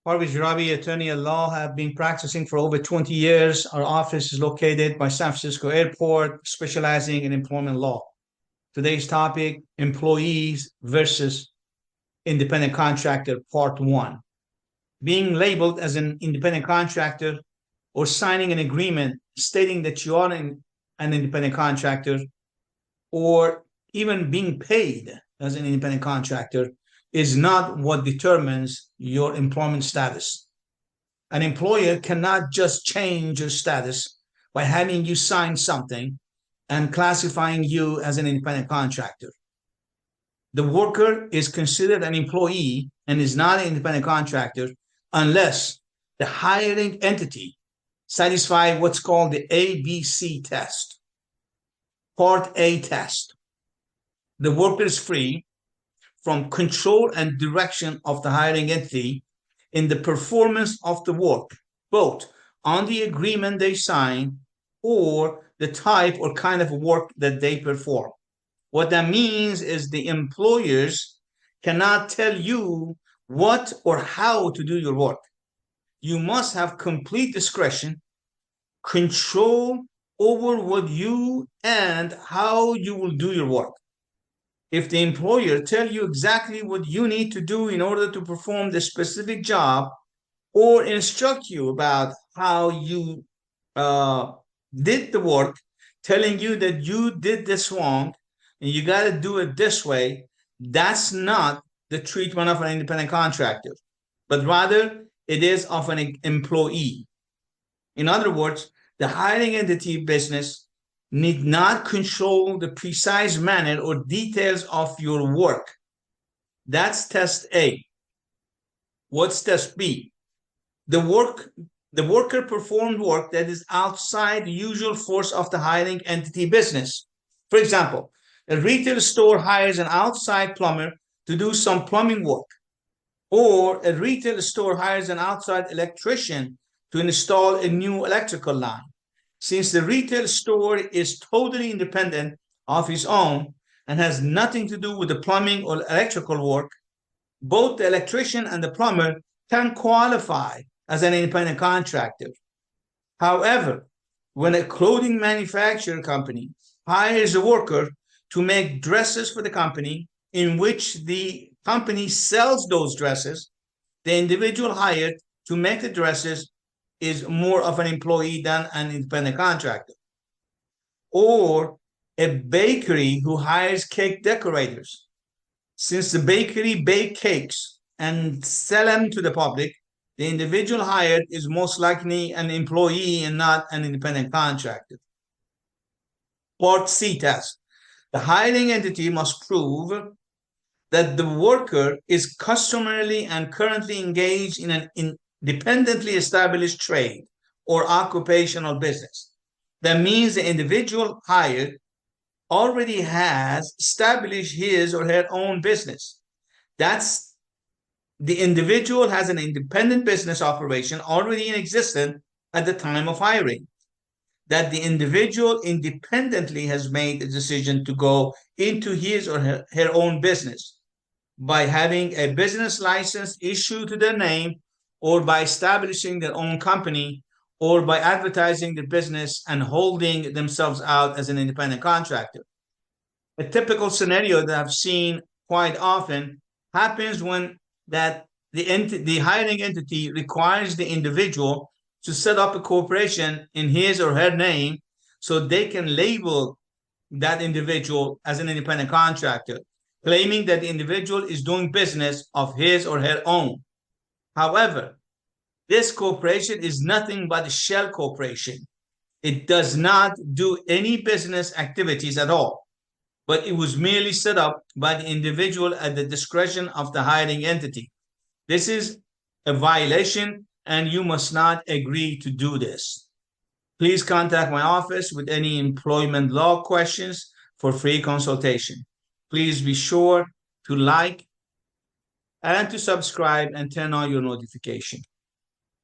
Harvey Rabi, attorney at law, have been practicing for over 20 years. Our office is located by San Francisco Airport, specializing in employment law. Today's topic, employees versus independent contractor, part 1. Being labeled as an independent contractor or signing an agreement stating that you are an independent contractor, or even being paid as an independent contractor, is not what determines your employment status. An employer cannot just change your status by having you sign something and classifying you as an independent contractor. The worker is considered an employee and is not an independent contractor unless the hiring entity satisfies what's called the ABC test. Part A test. The worker is free from control and direction of the hiring entity in the performance of the work, both on the agreement they sign or the type or kind of work that they perform. What that means is the employers cannot tell you what or how to do your work. You must have complete discretion, control over what you and how you will do your work. If the employer tells you exactly what you need to do in order to perform the specific job, or instruct you about how you did the work, telling you that you did this wrong and you got to do it this way, that's not the treatment of an independent contractor, but rather it is of an employee. In other words, the hiring entity business need not control the precise manner or details of your work. That's test A. What's test B? The worker performed work that is outside the usual force of the hiring entity business. For example, a retail store hires an outside plumber to do some plumbing work, or a retail store hires an outside electrician to install a new electrical line. Since the retail store is totally independent of its own and has nothing to do with the plumbing or electrical work, both the electrician and the plumber can qualify as an independent contractor. However, when a clothing manufacturing company hires a worker to make dresses for the company, in which the company sells those dresses, the individual hired to make the dresses is more of an employee than an independent contractor. Or a bakery who hires cake decorators. Since the bakery bake cakes and sell them to the public, the individual hired is most likely an employee and not an independent contractor. Part C test. The hiring entity must prove that the worker is customarily and currently engaged in an independently established trade or occupational business. That means the individual hired already has established his or her own business. That's the individual has an independent business operation already in existence at the time of hiring. That the individual independently has made the decision to go into his or her own business by having a business license issued to their name, or by establishing their own company, or by advertising their business and holding themselves out as an independent contractor. A typical scenario that I've seen quite often happens when the hiring entity requires the individual to set up a corporation in his or her name so they can label that individual as an independent contractor, claiming that the individual is doing business of his or her own. However, this corporation is nothing but a shell corporation. It does not do any business activities at all, but it was merely set up by the individual at the discretion of the hiring entity. This is a violation, and you must not agree to do this. Please contact my office with any employment law questions for free consultation. Please be sure to like and to subscribe and turn on your notification.